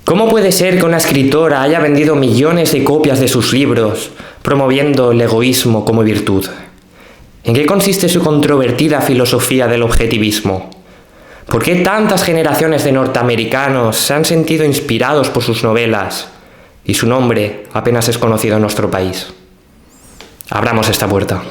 ¿Cómo puede ser que una escritora haya vendido millones de copias de sus libros, promoviendo el egoísmo como virtud? ¿En qué consiste su controvertida filosofía del objetivismo? ¿Por qué tantas generaciones de norteamericanos se han sentido inspirados por sus novelas y su nombre apenas es conocido en nuestro país? Abramos esta puerta.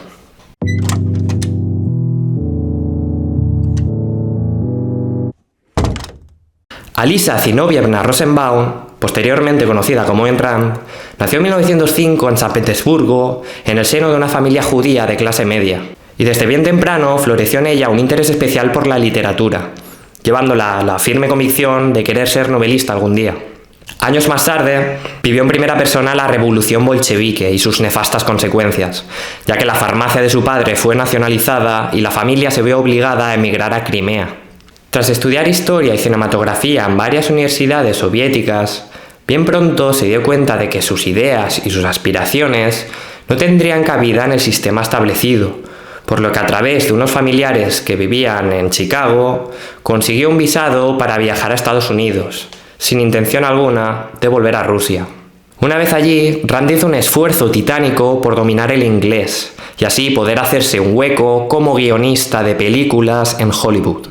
Alisa Zinovyevna Rosenbaum, posteriormente conocida como Ayn Rand, nació en 1905 en San Petersburgo, en el seno de una familia judía de clase media, y desde bien temprano floreció en ella un interés especial por la literatura, llevándola a la firme convicción de querer ser novelista algún día. Años más tarde, vivió en primera persona la revolución bolchevique y sus nefastas consecuencias, ya que la farmacia de su padre fue nacionalizada y la familia se vio obligada a emigrar a Crimea. Tras estudiar historia y cinematografía en varias universidades soviéticas, bien pronto se dio cuenta de que sus ideas y sus aspiraciones no tendrían cabida en el sistema establecido, por lo que a través de unos familiares que vivían en Chicago, consiguió un visado para viajar a Estados Unidos, sin intención alguna de volver a Rusia. Una vez allí, Rand hizo un esfuerzo titánico por dominar el inglés y así poder hacerse un hueco como guionista de películas en Hollywood.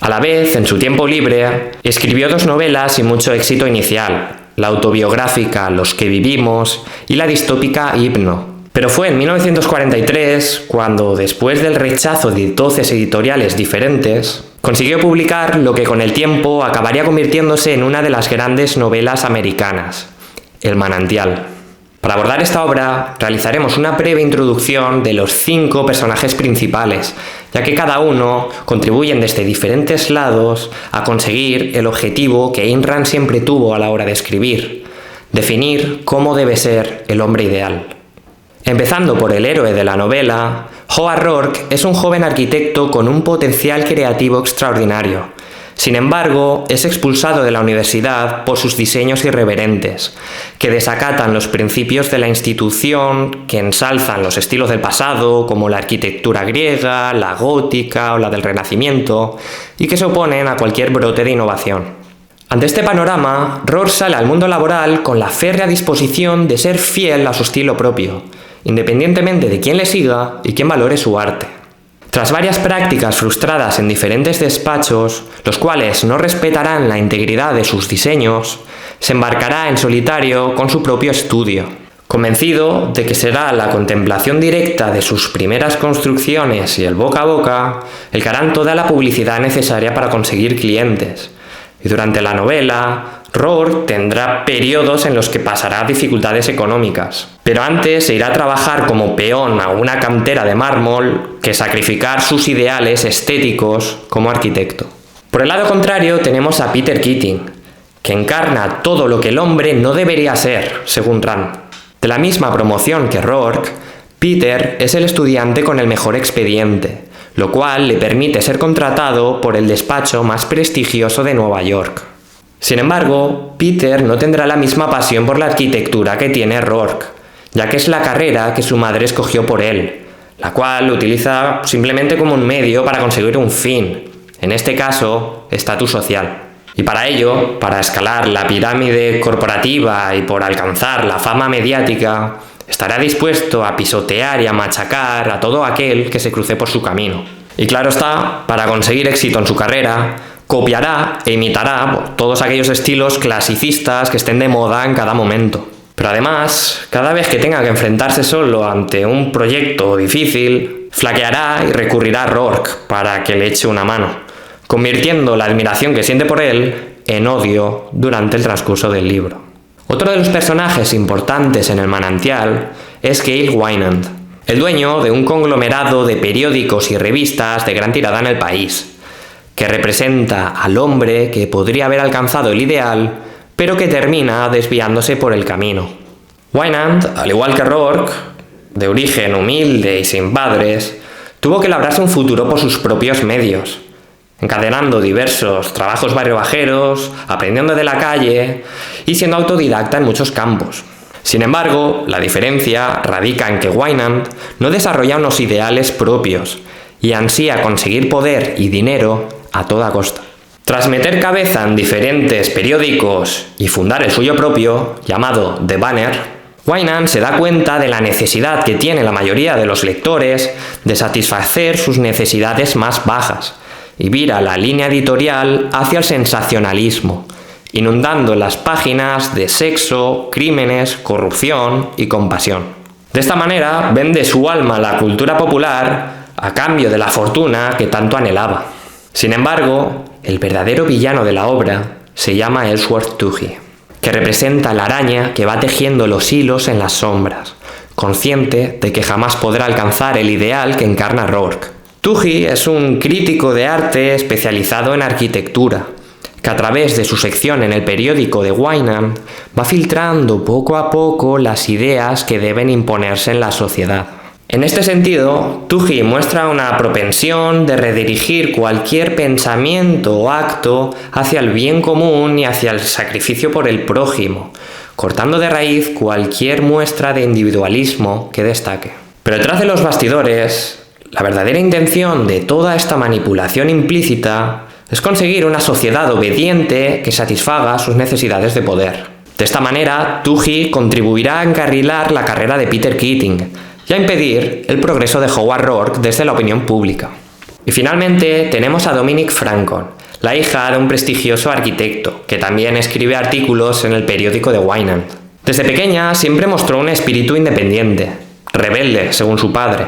A la vez, en su tiempo libre, escribió 2 novelas sin mucho éxito inicial, la autobiográfica Los que vivimos y la distópica Hipno. Pero fue en 1943 cuando, después del rechazo de 12 editoriales diferentes, consiguió publicar lo que con el tiempo acabaría convirtiéndose en una de las grandes novelas americanas, El manantial. Para abordar esta obra, realizaremos una breve introducción de los 5 personajes principales, ya que cada uno contribuyen desde diferentes lados a conseguir el objetivo que Ayn Rand siempre tuvo a la hora de escribir: definir cómo debe ser el hombre ideal. Empezando por el héroe de la novela, Howard Roark es un joven arquitecto con un potencial creativo extraordinario. Sin embargo, es expulsado de la universidad por sus diseños irreverentes, que desacatan los principios de la institución, que ensalzan los estilos del pasado, como la arquitectura griega, la gótica o la del Renacimiento, y que se oponen a cualquier brote de innovación. Ante este panorama, Roark sale al mundo laboral con la férrea disposición de ser fiel a su estilo propio, independientemente de quién le siga y quién valore su arte. Tras varias prácticas frustradas en diferentes despachos, los cuales no respetarán la integridad de sus diseños, se embarcará en solitario con su propio estudio. Convencido de que será la contemplación directa de sus primeras construcciones y el boca a boca el que harán toda la publicidad necesaria para conseguir clientes. Y durante la novela, Roark tendrá periodos en los que pasará dificultades económicas, pero antes se irá a trabajar como peón a una cantera de mármol que sacrificar sus ideales estéticos como arquitecto. Por el lado contrario tenemos a Peter Keating, que encarna todo lo que el hombre no debería ser, según Rand. De la misma promoción que Roark, Peter es el estudiante con el mejor expediente, lo cual le permite ser contratado por el despacho más prestigioso de Nueva York. Sin embargo, Peter no tendrá la misma pasión por la arquitectura que tiene Roark, ya que es la carrera que su madre escogió por él, la cual lo utiliza simplemente como un medio para conseguir un fin, en este caso, estatus social. Y para ello, para escalar la pirámide corporativa y por alcanzar la fama mediática, estará dispuesto a pisotear y a machacar a todo aquel que se cruce por su camino. Y claro está, para conseguir éxito en su carrera, copiará e imitará todos aquellos estilos clasicistas que estén de moda en cada momento. Pero además, cada vez que tenga que enfrentarse solo ante un proyecto difícil, flaqueará y recurrirá a Roark para que le eche una mano, convirtiendo la admiración que siente por él en odio durante el transcurso del libro. Otro de los personajes importantes en El manantial es Gail Wynand, el dueño de un conglomerado de periódicos y revistas de gran tirada en el país, que representa al hombre que podría haber alcanzado el ideal, pero que termina desviándose por el camino. Wynand, al igual que Roark, de origen humilde y sin padres, tuvo que labrarse un futuro por sus propios medios, encadenando diversos trabajos barriobajeros, aprendiendo de la calle y siendo autodidacta en muchos campos. Sin embargo, la diferencia radica en que Wynand no desarrolla unos ideales propios y ansía conseguir poder y dinero a toda costa. Tras meter cabeza en diferentes periódicos y fundar el suyo propio, llamado The Banner, Wynaend se da cuenta de la necesidad que tiene la mayoría de los lectores de satisfacer sus necesidades más bajas y vira la línea editorial hacia el sensacionalismo, inundando las páginas de sexo, crímenes, corrupción y compasión. De esta manera vende su alma a la cultura popular a cambio de la fortuna que tanto anhelaba. Sin embargo, el verdadero villano de la obra se llama Ellsworth Toohey, que representa la araña que va tejiendo los hilos en las sombras, consciente de que jamás podrá alcanzar el ideal que encarna Rourke. Toohey es un crítico de arte especializado en arquitectura, que a través de su sección en el periódico de Wynaend va filtrando poco a poco las ideas que deben imponerse en la sociedad. En este sentido, Toohey muestra una propensión de redirigir cualquier pensamiento o acto hacia el bien común y hacia el sacrificio por el prójimo, cortando de raíz cualquier muestra de individualismo que destaque. Pero detrás de los bastidores, la verdadera intención de toda esta manipulación implícita es conseguir una sociedad obediente que satisfaga sus necesidades de poder. De esta manera, Toohey contribuirá a encarrilar la carrera de Peter Keating y a impedir el progreso de Howard Rourke desde la opinión pública. Y finalmente tenemos a Dominique Francon, la hija de un prestigioso arquitecto, que también escribe artículos en el periódico de Wynaend. Desde pequeña siempre mostró un espíritu independiente, rebelde según su padre,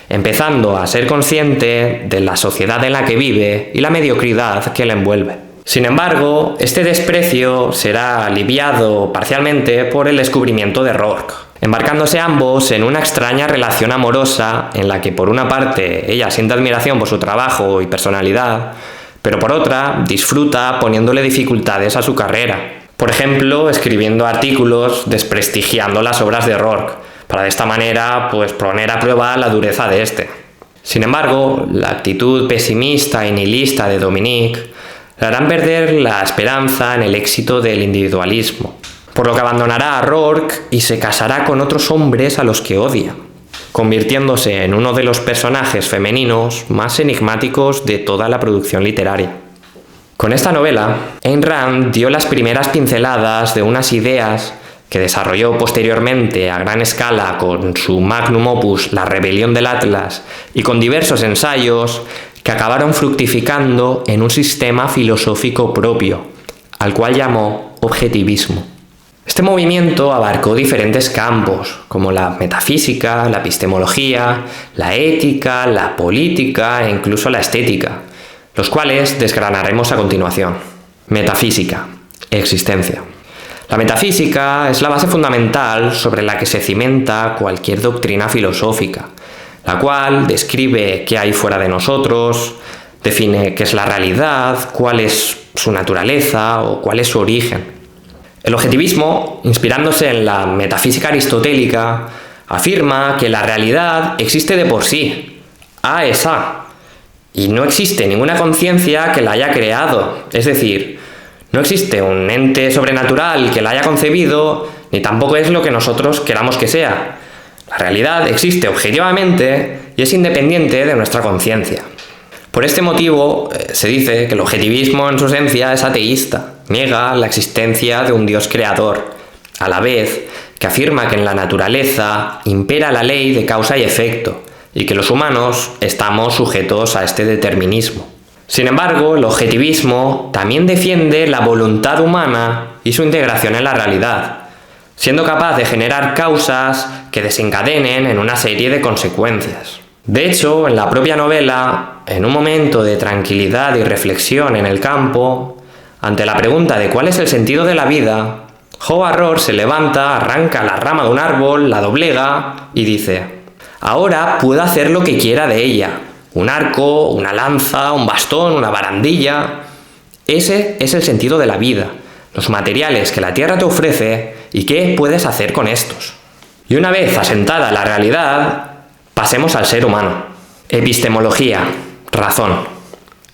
empezando a ser consciente de la sociedad en la que vive y la mediocridad que la envuelve. Sin embargo, este desprecio será aliviado parcialmente por el descubrimiento de Rourke, embarcándose ambos en una extraña relación amorosa en la que por una parte ella siente admiración por su trabajo y personalidad, pero por otra disfruta poniéndole dificultades a su carrera. Por ejemplo, escribiendo artículos desprestigiando las obras de Rourke, para de esta manera poner a prueba la dureza de este. Sin embargo, la actitud pesimista y nihilista de Dominique le harán perder la esperanza en el éxito del individualismo, por lo que abandonará a Rourke y se casará con otros hombres a los que odia, convirtiéndose en uno de los personajes femeninos más enigmáticos de toda la producción literaria. Con esta novela, Ayn Rand dio las primeras pinceladas de unas ideas que desarrolló posteriormente a gran escala con su magnum opus La rebelión del Atlas y con diversos ensayos que acabaron fructificando en un sistema filosófico propio, al cual llamó objetivismo. Este movimiento abarcó diferentes campos, como la metafísica, la epistemología, la ética, la política e incluso la estética, los cuales desgranaremos a continuación. Metafísica, existencia. La metafísica es la base fundamental sobre la que se cimenta cualquier doctrina filosófica, la cual describe qué hay fuera de nosotros, define qué es la realidad, cuál es su naturaleza o cuál es su origen. El objetivismo, inspirándose en la metafísica aristotélica, afirma que la realidad existe de por sí, A es A, y no existe ninguna conciencia que la haya creado, es decir, no existe un ente sobrenatural que la haya concebido, ni tampoco es lo que nosotros queramos que sea. La realidad existe objetivamente y es independiente de nuestra conciencia. Por este motivo, se dice que el objetivismo en su esencia es ateísta, niega la existencia de un Dios creador, a la vez que afirma que en la naturaleza impera la ley de causa y efecto, y que los humanos estamos sujetos a este determinismo. Sin embargo, el objetivismo también defiende la voluntad humana y su integración en la realidad, siendo capaz de generar causas que desencadenen en una serie de consecuencias. De hecho, en la propia novela, en un momento de tranquilidad y reflexión en el campo, ante la pregunta de cuál es el sentido de la vida, Howard Rourke se levanta, arranca la rama de un árbol, la doblega y dice: ahora puedo hacer lo que quiera de ella, un arco, una lanza, un bastón, una barandilla. Ese es el sentido de la vida, los materiales que la tierra te ofrece y qué puedes hacer con estos. Y una vez asentada la realidad, pasemos al ser humano. Epistemología, razón.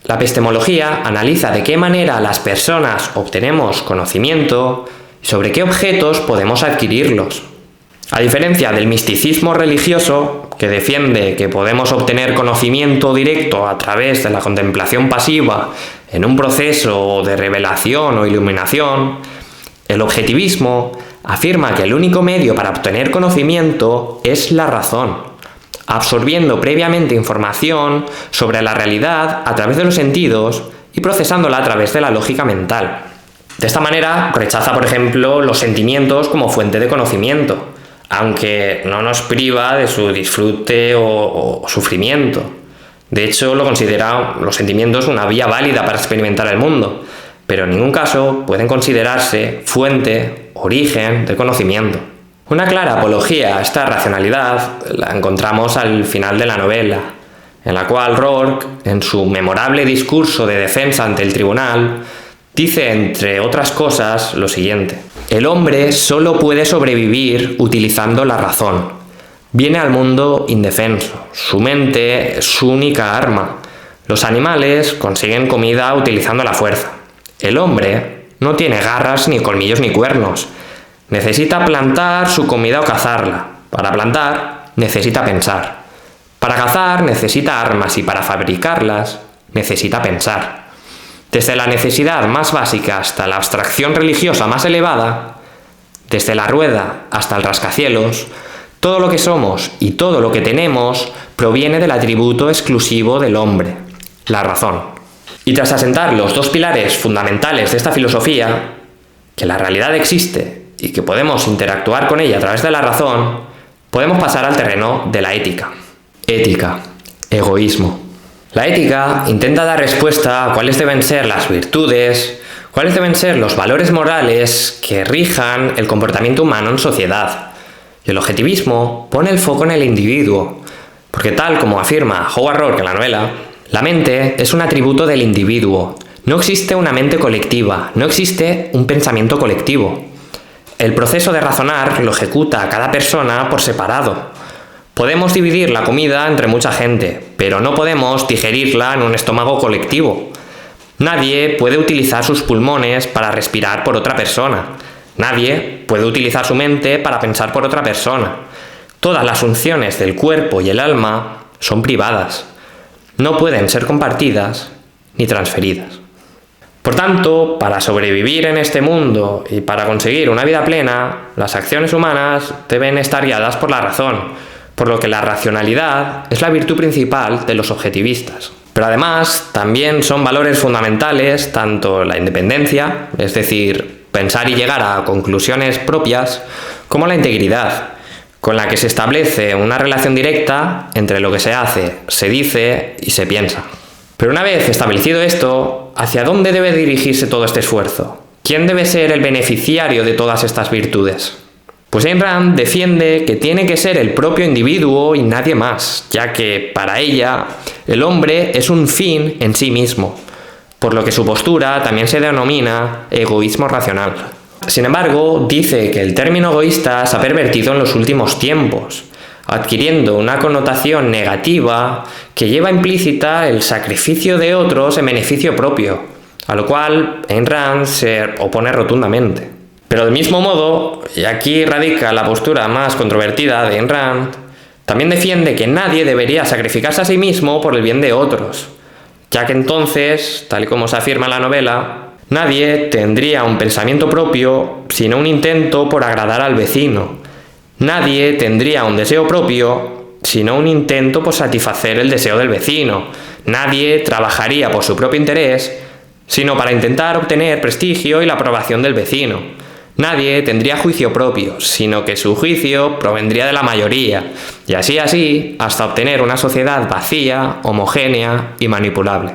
La epistemología analiza de qué manera las personas obtenemos conocimiento y sobre qué objetos podemos adquirirlos. A diferencia del misticismo religioso, que defiende que podemos obtener conocimiento directo a través de la contemplación pasiva en un proceso de revelación o iluminación, el objetivismo afirma que el único medio para obtener conocimiento es la razón, absorbiendo previamente información sobre la realidad a través de los sentidos y procesándola a través de la lógica mental. De esta manera rechaza, por ejemplo, los sentimientos como fuente de conocimiento, aunque no nos priva de su disfrute o sufrimiento. De hecho, lo considera los sentimientos una vía válida para experimentar el mundo, pero en ningún caso pueden considerarse fuente, origen de conocimiento. Una clara apología a esta racionalidad la encontramos al final de la novela, en la cual Rourke, en su memorable discurso de defensa ante el tribunal, dice, entre otras cosas, lo siguiente: el hombre solo puede sobrevivir utilizando la razón. Viene al mundo indefenso, su mente es su única arma. Los animales consiguen comida utilizando la fuerza. El hombre no tiene garras, ni colmillos, ni cuernos. Necesita plantar su comida o cazarla. Para plantar, necesita pensar. Para cazar, necesita armas y para fabricarlas, necesita pensar. Desde la necesidad más básica hasta la abstracción religiosa más elevada, desde la rueda hasta el rascacielos, todo lo que somos y todo lo que tenemos proviene del atributo exclusivo del hombre, la razón. Y tras asentar los dos pilares fundamentales de esta filosofía, que la realidad existe y que podemos interactuar con ella a través de la razón, podemos pasar al terreno de la ética. Ética, egoísmo. La ética intenta dar respuesta a cuáles deben ser las virtudes, cuáles deben ser los valores morales que rijan el comportamiento humano en sociedad. Y el objetivismo pone el foco en el individuo, porque tal como afirma Howard Rourke en la novela, la mente es un atributo del individuo. No existe una mente colectiva, no existe un pensamiento colectivo. El proceso de razonar lo ejecuta cada persona por separado. Podemos dividir la comida entre mucha gente, pero no podemos digerirla en un estómago colectivo. Nadie puede utilizar sus pulmones para respirar por otra persona. Nadie puede utilizar su mente para pensar por otra persona. Todas las funciones del cuerpo y el alma son privadas. No pueden ser compartidas ni transferidas. Por tanto, para sobrevivir en este mundo y para conseguir una vida plena, las acciones humanas deben estar guiadas por la razón, por lo que la racionalidad es la virtud principal de los objetivistas. Pero además, también son valores fundamentales tanto la independencia, es decir, pensar y llegar a conclusiones propias, como la integridad, con la que se establece una relación directa entre lo que se hace, se dice y se piensa. Pero una vez establecido esto, ¿hacia dónde debe dirigirse todo este esfuerzo? ¿Quién debe ser el beneficiario de todas estas virtudes? Pues Ayn Rand defiende que tiene que ser el propio individuo y nadie más, ya que, para ella, el hombre es un fin en sí mismo, por lo que su postura también se denomina egoísmo racional. Sin embargo, dice que el término egoísta se ha pervertido en los últimos tiempos, adquiriendo una connotación negativa que lleva implícita el sacrificio de otros en beneficio propio, a lo cual Ayn Rand se opone rotundamente. Pero del mismo modo, y aquí radica la postura más controvertida de Ayn Rand, también defiende que nadie debería sacrificarse a sí mismo por el bien de otros, ya que entonces, tal y como se afirma en la novela, nadie tendría un pensamiento propio sino un intento por agradar al vecino. Nadie tendría un deseo propio sino un intento por satisfacer el deseo del vecino. Nadie trabajaría por su propio interés sino para intentar obtener prestigio y la aprobación del vecino. Nadie tendría juicio propio, sino que su juicio provendría de la mayoría, y así, hasta obtener una sociedad vacía, homogénea y manipulable.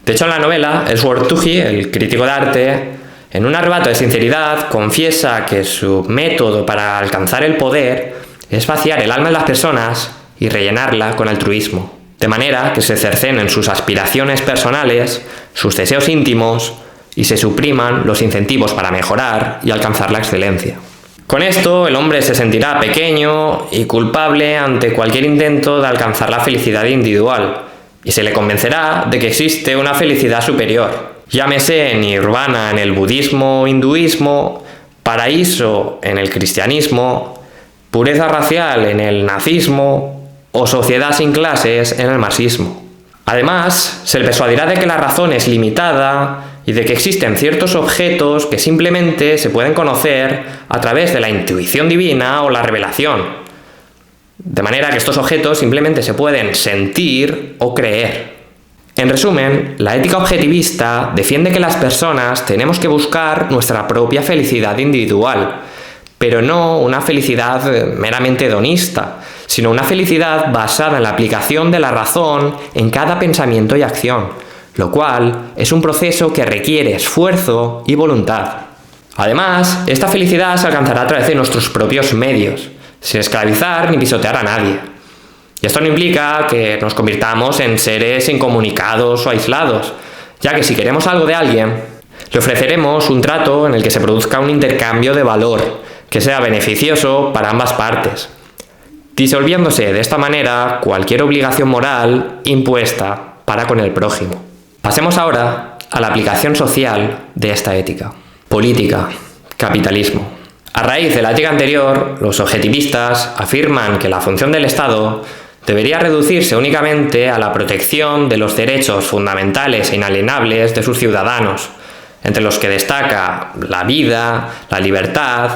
De hecho, en la novela, Ellsworth Toohey, el crítico de arte, en un arrebato de sinceridad, confiesa que su método para alcanzar el poder es vaciar el alma de las personas y rellenarla con altruismo, de manera que se cercenen sus aspiraciones personales, sus deseos íntimos, y se supriman los incentivos para mejorar y alcanzar la excelencia. Con esto, el hombre se sentirá pequeño y culpable ante cualquier intento de alcanzar la felicidad individual, y se le convencerá de que existe una felicidad superior, llámese nirvana en el budismo o hinduismo, paraíso en el cristianismo, pureza racial en el nazismo o sociedad sin clases en el marxismo. Además, se le persuadirá de que la razón es limitada y de que existen ciertos objetos que simplemente se pueden conocer a través de la intuición divina o la revelación. De manera que estos objetos simplemente se pueden sentir o creer. En resumen, la ética objetivista defiende que las personas tenemos que buscar nuestra propia felicidad individual, pero no una felicidad meramente hedonista, sino una felicidad basada en la aplicación de la razón en cada pensamiento y acción, lo cual es un proceso que requiere esfuerzo y voluntad. Además, esta felicidad se alcanzará a través de nuestros propios medios, sin esclavizar ni pisotear a nadie. Y esto no implica que nos convirtamos en seres incomunicados o aislados, ya que si queremos algo de alguien, le ofreceremos un trato en el que se produzca un intercambio de valor, que sea beneficioso para ambas partes, disolviéndose de esta manera cualquier obligación moral impuesta para con el prójimo. Pasemos ahora a la aplicación social de esta ética. Política, capitalismo. A raíz de la ética anterior, los objetivistas afirman que la función del Estado debería reducirse únicamente a la protección de los derechos fundamentales e inalienables de sus ciudadanos, entre los que destaca la vida, la libertad,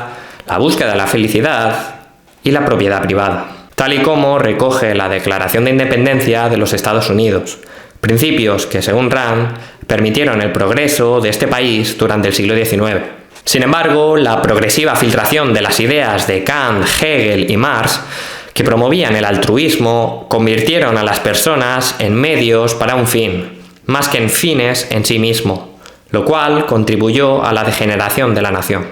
la búsqueda de la felicidad y la propiedad privada, tal y como recoge la Declaración de Independencia de los Estados Unidos, principios que, según Rand, permitieron el progreso de este país durante el siglo XIX. Sin embargo, la progresiva filtración de las ideas de Kant, Hegel y Marx, que promovían el altruismo, convirtieron a las personas en medios para un fin, más que en fines en sí mismo, lo cual contribuyó a la degeneración de la nación.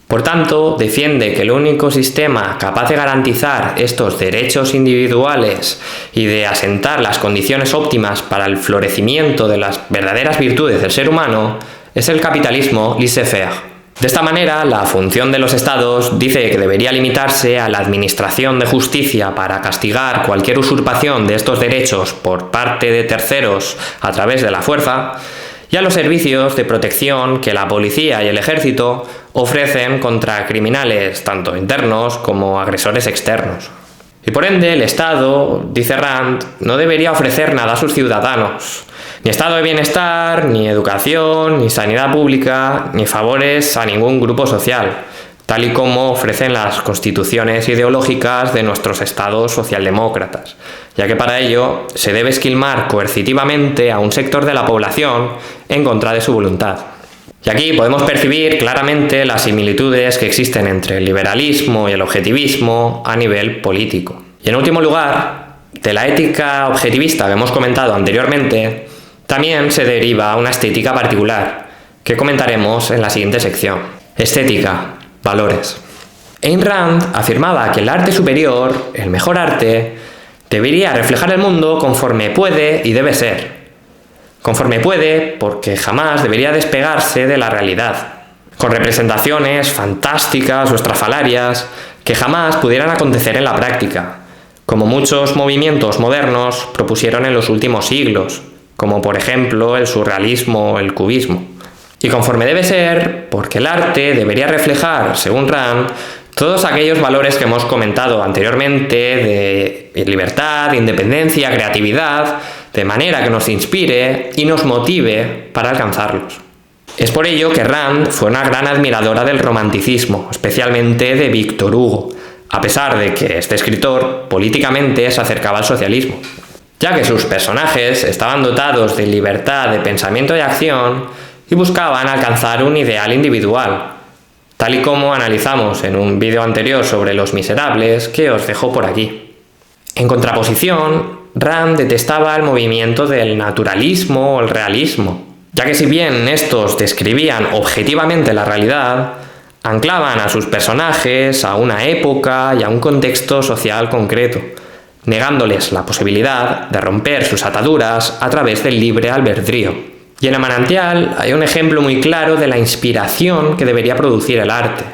Por tanto, defiende que el único sistema capaz de garantizar estos derechos individuales y de asentar las condiciones óptimas para el florecimiento de las verdaderas virtudes del ser humano es el capitalismo laissez-faire. De esta manera, la función de los estados dice que debería limitarse a la administración de justicia para castigar cualquier usurpación de estos derechos por parte de terceros a través de la fuerza, y a los servicios de protección que la policía y el ejército ofrecen contra criminales tanto internos como agresores externos. Y por ende, el Estado, dice Rand, no debería ofrecer nada a sus ciudadanos, ni estado de bienestar, ni educación, ni sanidad pública, ni favores a ningún grupo social, tal y como ofrecen las constituciones ideológicas de nuestros estados socialdemócratas, ya que para ello se debe esquilmar coercitivamente a un sector de la población en contra de su voluntad. Y aquí podemos percibir claramente las similitudes que existen entre el liberalismo y el objetivismo a nivel político. Y en último lugar, de la ética objetivista que hemos comentado anteriormente, también se deriva una estética particular, que comentaremos en la siguiente sección. Estética, valores. Ayn Rand afirmaba que el arte superior, el mejor arte, debería reflejar el mundo conforme puede y debe ser. Conforme puede, porque jamás debería despegarse de la realidad, con representaciones fantásticas o estrafalarias que jamás pudieran acontecer en la práctica, como muchos movimientos modernos propusieron en los últimos siglos, como por ejemplo el surrealismo o el cubismo. Y conforme debe ser, porque el arte debería reflejar, según Rand, todos aquellos valores que hemos comentado anteriormente de libertad, independencia, creatividad, de manera que nos inspire y nos motive para alcanzarlos. Es por ello que Rand fue una gran admiradora del romanticismo, especialmente de Víctor Hugo, a pesar de que este escritor políticamente se acercaba al socialismo, ya que sus personajes estaban dotados de libertad de pensamiento y acción y buscaban alcanzar un ideal individual, tal y como analizamos en un vídeo anterior sobre Los Miserables que os dejo por aquí. En contraposición, Rand detestaba el movimiento del naturalismo o el realismo, ya que si bien estos describían objetivamente la realidad, anclaban a sus personajes a una época y a un contexto social concreto, negándoles la posibilidad de romper sus ataduras a través del libre albedrío. Y en El Manantial hay un ejemplo muy claro de la inspiración que debería producir el arte.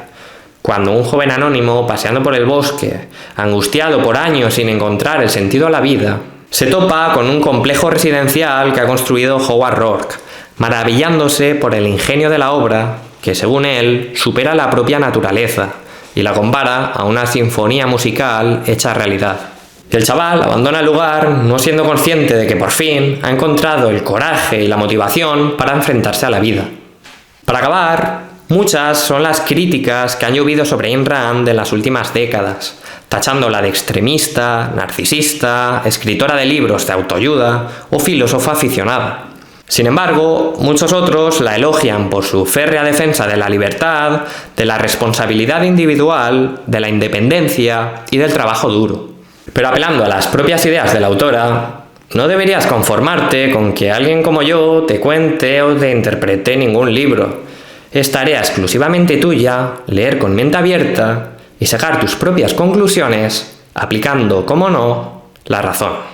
Cuando un joven anónimo, paseando por el bosque, angustiado por años sin encontrar el sentido a la vida, se topa con un complejo residencial que ha construido Howard Rourke, maravillándose por el ingenio de la obra que, según él, supera la propia naturaleza y la compara a una sinfonía musical hecha realidad. Y el chaval abandona el lugar no siendo consciente de que por fin ha encontrado el coraje y la motivación para enfrentarse a la vida. Para acabar, muchas son las críticas que han llovido sobre Ayn Rand en las últimas décadas, tachándola de extremista, narcisista, escritora de libros de autoayuda o filósofa aficionada. Sin embargo, muchos otros la elogian por su férrea defensa de la libertad, de la responsabilidad individual, de la independencia y del trabajo duro. Pero apelando a las propias ideas de la autora, no deberías conformarte con que alguien como yo te cuente o te interprete ningún libro. Es tarea exclusivamente tuya leer con mente abierta y sacar tus propias conclusiones, aplicando, como no, la razón.